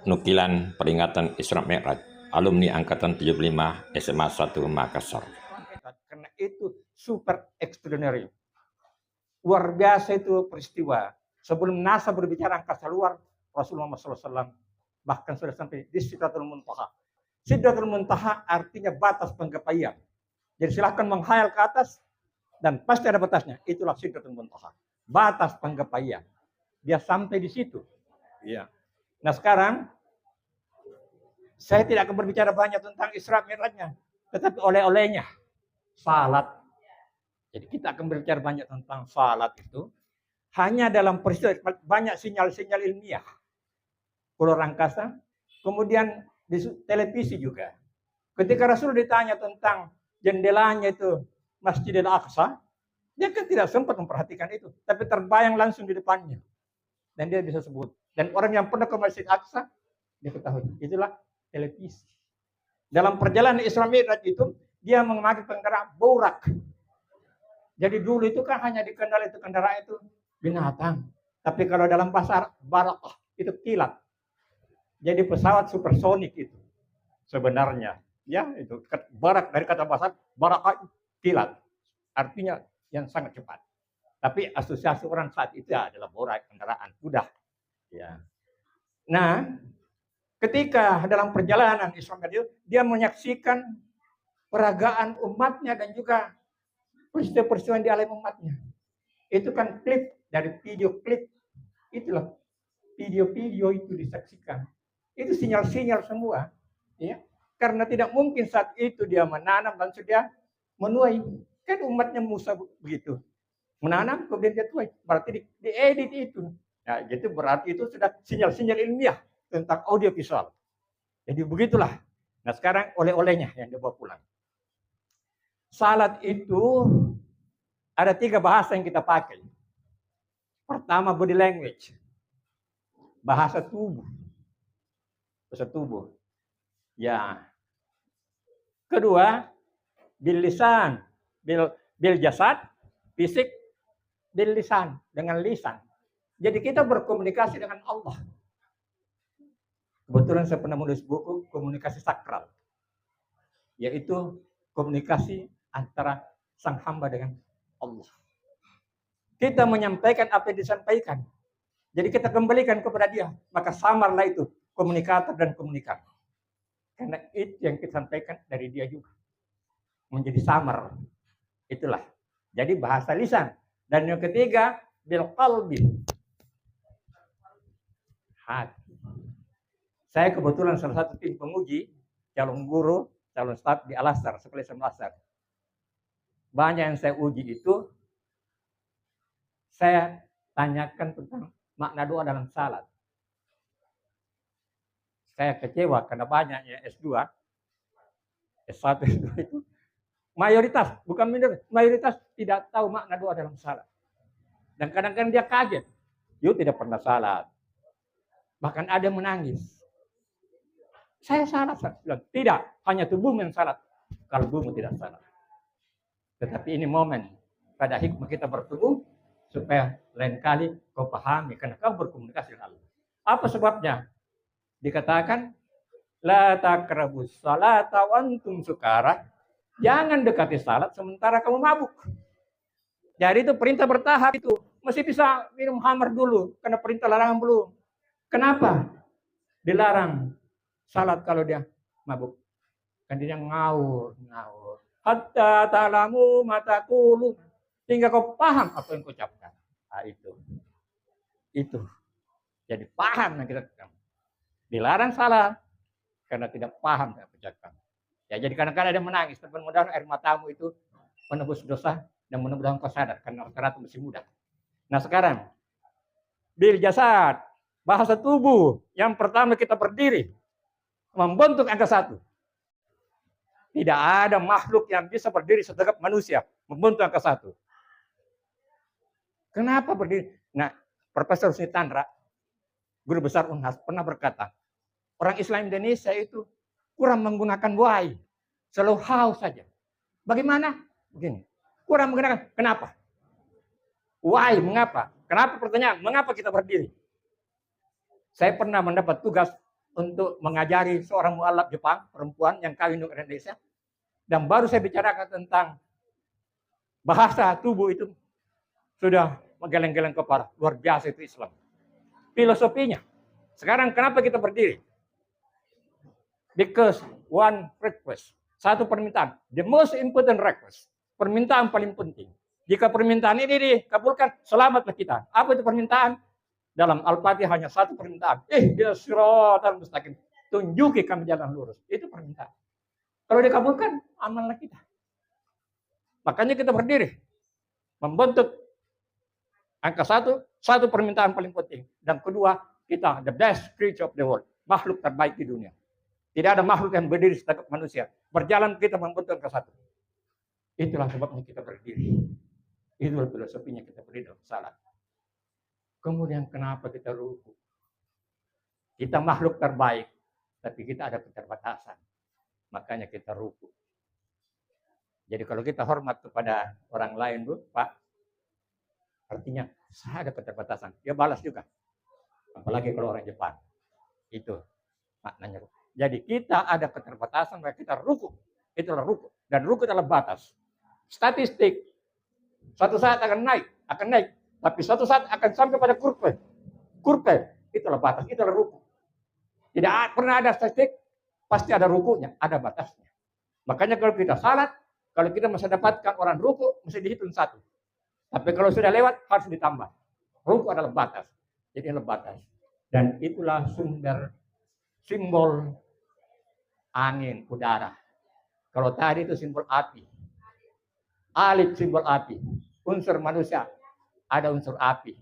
Nukilan peringatan Isra Mi'raj, alumni Angkatan 75 SMA 1 Makassar. Karena itu super extraordinary. Luar biasa itu peristiwa. Sebelum NASA berbicara angkasa luar, Rasulullah SAW bahkan sudah sampai di Sidratul Muntaha. Sidratul Muntaha artinya batas penggapaian. Jadi silahkan menghayal ke atas dan pasti ada batasnya. Itulah Sidratul Muntaha. Batas penggapaian. Dia sampai di situ. Iya. Nah sekarang saya tidak akan berbicara banyak tentang Isra Mi'rajnya, tetapi oleh-olehnya salat. Jadi kita akan berbicara banyak tentang salat itu hanya dalam peristiwa banyak sinyal-sinyal ilmiah. Keluar angkasa, kemudian di televisi juga. Ketika Rasul ditanya tentang jendelanya itu Masjidil Aqsa, dia kan tidak sempat memperhatikan itu, tapi terbayang langsung di depannya. Dan dia bisa sebut. Dan orang yang pernah ke Masjid Aqsa, dia ketahui. Itulah televisi. Dalam perjalanan Isra Mi'raj itu, dia memakai kendaraan borak. Jadi dulu itu kan hanya dikenal itu kendaraan itu binatang. Tapi kalau dalam pasar barakah itu kilat. Jadi pesawat supersonik itu sebenarnya. Ya itu barak dari kata bahasa barakah kilat. Artinya yang sangat cepat. Tapi asosiasi orang saat itu adalah borak kendaraan kuda. Ya. Nah, ketika dalam perjalanan Isra Mi'raj dia menyaksikan peragaan umatnya dan juga peristiwa-peristiwa yang dialami umatnya. Itu kan klip dari video klip. Itulah video-video itu disaksikan. Itu sinyal-sinyal semua. Ya. Karena tidak mungkin saat itu dia menanam dan sudah menuai. Kan umatnya Musa begitu. Menanam kemudian dia tuai. Berarti diedit itu. Nah, gitu berarti itu sudah sinyal-sinyal ilmiah tentang audiovisual. Jadi begitulah. Nah sekarang oleh-olehnya yang dibawa pulang. Salat itu ada 3 bahasa yang kita pakai. Pertama body language. Bahasa tubuh. Bahasa tubuh. Ya. Kedua, bil lisan. Bil jasad, fisik, bil lisan, dengan lisan. Jadi kita berkomunikasi dengan Allah. Kebetulan saya pernah menulis buku komunikasi sakral. Yaitu komunikasi antara sang hamba dengan Allah. Kita menyampaikan apa yang disampaikan. Jadi kita kembalikan kepada dia. Maka samarlah itu komunikator dan komunikator. Karena itu yang kita sampaikan dari dia juga. Menjadi samar. Itulah. Jadi bahasa lisan. Dan yang ketiga, bil qalbi. Hati. Saya kebetulan salah satu tim penguji, calon guru, calon staf di Al-Azhar, sekolah Islam Al-Azhar. Banyak yang saya uji itu, saya tanyakan tentang makna doa dalam salat. Saya kecewa karena banyaknya S2, S1, S2 itu mayoritas, bukan minoritas, mayoritas tidak tahu makna doa dalam salat. Dan kadang-kadang dia kaget, you tidak pernah salat. Bahkan ada yang menangis. Saya salat, tidak, hanya tubuhmu yang salat, kalbumu tidak salat. Tetapi ini momen pada hikmah kita bertemu supaya lain kali kau pahami karena kau berkomunikasi dengan Allah. Apa sebabnya? Dikatakan la taqrabus salata wa antum sukara. Jangan dekati salat sementara kamu mabuk. Jadi itu perintah bertahap itu. Masih bisa minum khamar dulu karena perintah larangan belum. Kenapa? Dilarang salat kalau dia mabuk. Kan dia ngawur. Hatta ta'lamu ma taqulu. Hingga kau paham apa yang kau ucapkan. Nah, itu. Jadi paham yang kita ucapkan. Dilarang salah karena tidak paham yang ucapkan. Ya, jadi kadang-kadang ada menangis. Tapi mudah-mudahan air matamu itu menebus dosa dan mudah-mudahan kau sadar karena rata-rata masih muda. Nah sekarang bil jasad, bahasa tubuh. Yang pertama kita berdiri membentuk angka 1. Tidak ada makhluk yang bisa berdiri setegap manusia membentuk angka 1. Kenapa berdiri? Nah, Profesor Sitandra, guru besar Unhas, pernah berkata, orang Islam Indonesia itu kurang menggunakan why, selalu how saja. Bagaimana? Begini, kurang menggunakan. Kenapa? Why? Mengapa? Kenapa pertanyaan? Mengapa kita berdiri? Saya pernah mendapat tugas untuk mengajari seorang mualaf Jepang, perempuan yang kawin dengan Indonesia. Dan baru saya bicarakan tentang bahasa tubuh itu sudah menggeleng-geleng kepala. Luar biasa itu Islam. Filosofinya. Sekarang kenapa kita berdiri? Because one request. Satu permintaan. The most important request. Permintaan paling penting. Jika permintaan ini dikabulkan, selamatlah kita. Apa itu permintaan? Dalam Al-Fatihah hanya satu permintaan. Ihdinas siratal mustaqim. Tunjuki kami jalan lurus. Itu permintaan. Kalau dikabulkan, amanlah kita. Makanya kita berdiri. Membentuk angka satu permintaan paling penting. Dan kedua, kita the best creature of the world. Makhluk terbaik di dunia. Tidak ada makhluk yang berdiri setegak manusia. Berjalan kita membentuk angka satu. Itulah sebabnya kita berdiri. Itulah filosofinya kita berdiri dalam salat. Kemudian kenapa kita ruku? Kita makhluk terbaik. Tapi kita ada keterbatasan. Makanya kita ruku. Jadi kalau kita hormat kepada orang lain, Bu, Pak, artinya saya ada keterbatasan. Dia balas juga. Apalagi kalau orang Jepang. Itu maknanya ruku. Jadi kita ada keterbatasan, maka kita ruku. Itulah ruku. Dan ruku adalah batas. Statistik. Suatu saat akan naik. Tapi suatu saat akan sampai pada kurve. Kurve. Itulah batas. Itulah ruku. Tidak pernah ada statistik. Pasti ada rukunya. Ada batasnya. Makanya kalau kita salat, kalau kita masih dapatkan orang ruku, mesti dihitung satu. Tapi kalau sudah lewat, harus ditambah. Ruku adalah batas. Jadi adalah batas. Dan itulah simbol angin, udara. Kalau tadi itu simbol api. Alif simbol api. Unsur manusia. Ada unsur api.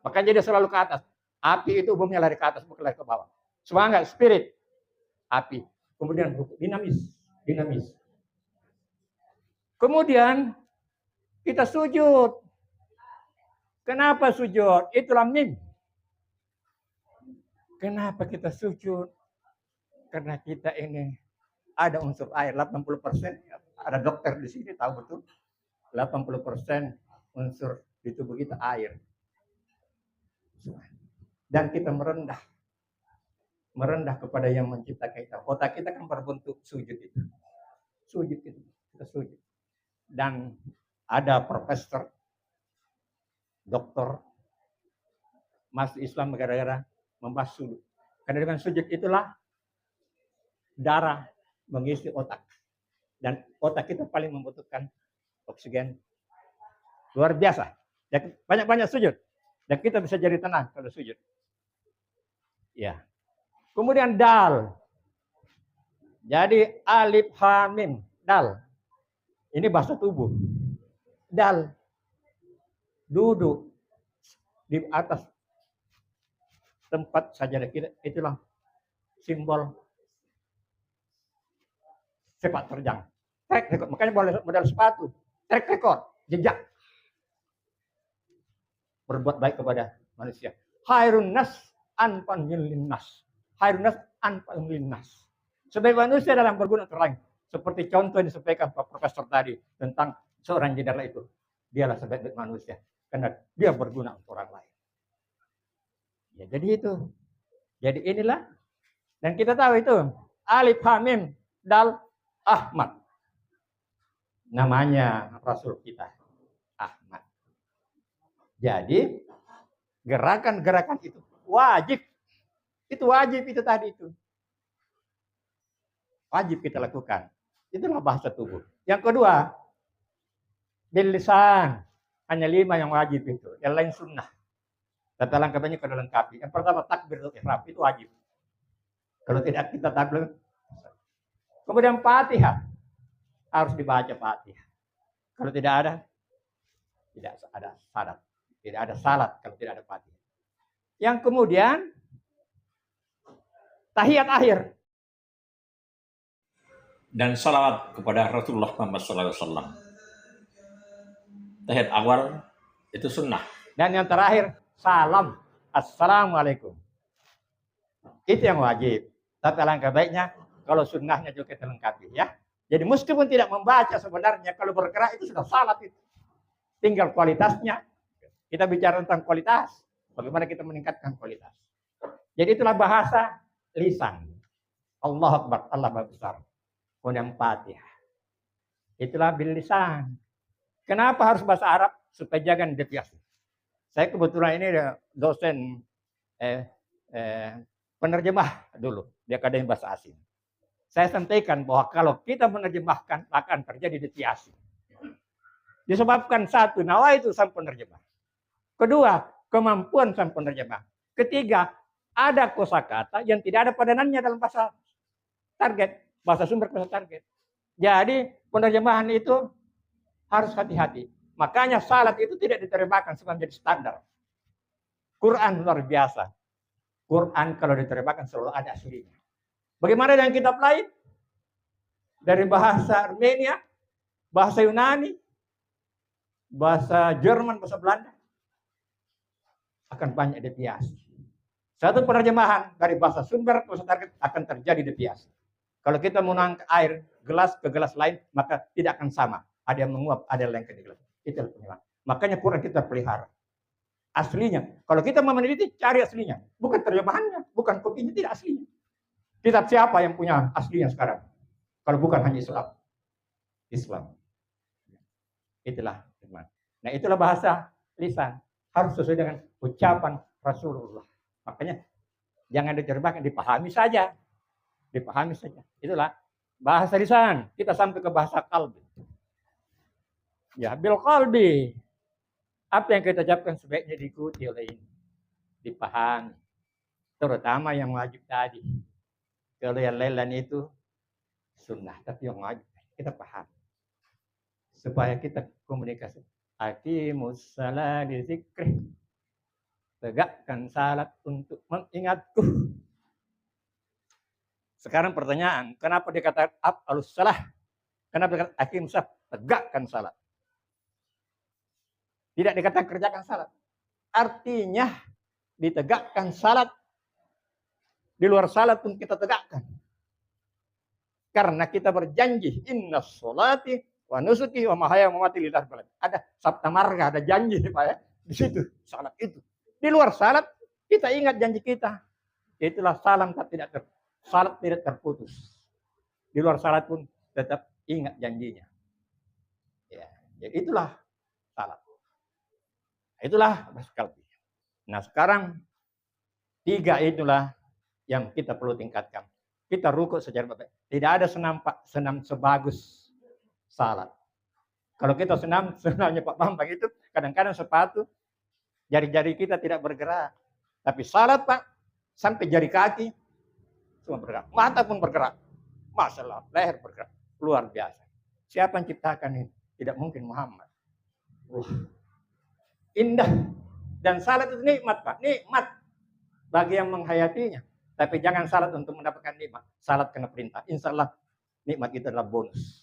Makanya dia selalu ke atas. Api itu umumnya lari ke atas, bukan lari ke bawah. Semangat, spirit. Api. Kemudian dinamis. Kemudian kita sujud. Kenapa sujud? Itulah mim. Kenapa kita sujud? Karena kita ini ada unsur air 80%. Ada dokter di sini tahu betul. 80% unsur di tubuh kita air. Dan kita merendah. Merendah kepada yang menciptakan kita. Otak kita kan berbentuk sujud itu. Kita sujud. Dan ada profesor, doktor, masuk Islam gara-gara membahas sujud. Karena dengan sujud itulah darah mengisi otak. Dan otak kita paling membutuhkan oksigen. Luar biasa. Banyak-banyak sujud. Dan kita bisa jadi tenang kalau sujud. Ya. Kemudian dal. Jadi alif ha mim, dal. Ini bahasa tubuh. Dal. Duduk di atas tempat sajadah kita. Itulah simbol sepak terjang. Track record. Makanya modal sepatu. Track record. Jejak. Berbuat baik kepada manusia. Khairun nas anfa'un linnas. Khairun nas anfa'un linnas. Sebagai manusia dalam berguna terlain. Seperti contoh yang disampaikan Pak Profesor tadi tentang seorang jenderal itu. Dialah sebaik-baik manusia. Karena dia berguna untuk orang lain. Ya, jadi itu. Jadi inilah. Dan kita tahu itu. Alif, ha, mim, dal, Ahmad. Namanya Rasul kita. Ahmad. Jadi gerakan-gerakan itu wajib. Itu wajib itu tadi itu. Wajib kita lakukan. Itulah bahasa tubuh. Yang kedua, bil lisan. Hanya 5 yang wajib itu. Yang lain sunnah. Tata langkahnya kalau lengkapi. Yang pertama takbiratul ihram itu wajib. Kalau tidak kita takbir. Kemudian Fatihah. Harus dibaca Fatihah. Kalau tidak ada syarat. Tidak ada salat kalau tidak ada Fatihah. Yang kemudian tahiyat akhir. Dan salawat kepada Rasulullah Muhammad SAW. Tahiyat awal itu sunnah. Dan yang terakhir, salam. Assalamualaikum. Itu yang wajib. Tapi alangkah baiknya, kalau sunnahnya juga kita lengkapi. Ya. Jadi meskipun tidak membaca sebenarnya, kalau bergerak itu sudah salat. Itu. Tinggal kualitasnya. Kita bicara tentang kualitas. Bagaimana kita meningkatkan kualitas. Jadi itulah bahasa lisan. Allah Akbar, Allah Maha Besar. Kemudian Fatihah. Itulah bil lisan. Kenapa harus bahasa Arab? Supaya jangan deviasi. Saya kebetulan ini dosen penerjemah dulu. Dia kadang bahasa asing. Saya sampaikan bahwa kalau kita menerjemahkan akan terjadi deviasi. Disebabkan satu, nawa itu sang penerjemah. Kedua, kemampuan sang penerjemah. Ketiga, ada kosakata yang tidak ada padanannya dalam bahasa target, bahasa sumber bahasa target. Jadi penerjemahan itu harus hati-hati. Makanya salat itu tidak diterjemahkan sebagai standar. Quran luar biasa. Quran kalau diterjemahkan selalu ada aslinya. Bagaimana dengan kitab lain? Dari bahasa Armenia, bahasa Yunani, bahasa Jerman, bahasa Belanda, akan banyak deviasi. Satu penerjemahan dari bahasa sumber ke bahasa target akan terjadi deviasi. Kalau kita menangkap air gelas ke gelas lain, maka tidak akan sama. Ada yang menguap, ada yang lengket di gelas. Itulah penyebab. Makanya Quran kita pelihara. Aslinya. Kalau kita mau meneliti, cari aslinya. Bukan terjemahannya, bukan kopinya, tidak aslinya. Kitab siapa yang punya aslinya sekarang? Kalau bukan hanya Islam. Islam. Itulah. Nah, itulah bahasa lisan. Harus sesuai dengan ucapan Rasulullah. Makanya jangan diterjemahkan, dipahami saja. Dipahami saja. Itulah bahasa lisan. Kita sampai ke bahasa kalbi. Ya, bil qalbi. Apa yang kita ucapkan sebaiknya diikuti oleh ini. Dipahami. Terutama yang wajib tadi. Kalau yang lain itu sunnah. Tapi yang wajib kita paham. Supaya kita komunikasi. Aqimus salat di zikri. Tegakkan salat untuk mengingatku. Sekarang pertanyaan, kenapa dikatakan af'alus salah? Kenapa dikatakan aqimus salat? Tegakkan salat. Tidak dikatakan kerjakan salat. Artinya ditegakkan salat. Di luar salat pun kita tegakkan. Karena kita berjanji, inna sholati wa nusuki wa mahaya wa mamati lillahi rabbil alamin. Ada sabta marga, ada janji Pak ya. Di situ salat itu. Di luar salat kita ingat janji kita. Itulah salat tidak terputus. Di luar salat pun tetap ingat janjinya. Ya, jadi itulah salat. Itulah kalbi. Nah, sekarang 3 itulah yang kita perlu tingkatkan. Kita rukuk secara baik. Tidak ada senam sebagus salat. Kalau kita senamnya Pak Bambang itu kadang-kadang sepatu jari-jari kita tidak bergerak. Tapi salat Pak sampai jari kaki semua bergerak. Mata pun bergerak. Masalah leher bergerak. Luar biasa. Siapa yang ciptakan ini? Tidak mungkin Muhammad. Indah. Dan salat itu nikmat Pak. Nikmat bagi yang menghayatinya. Tapi jangan salat untuk mendapatkan nikmat. Salat kena perintah. Insya Allah nikmat itu adalah bonus.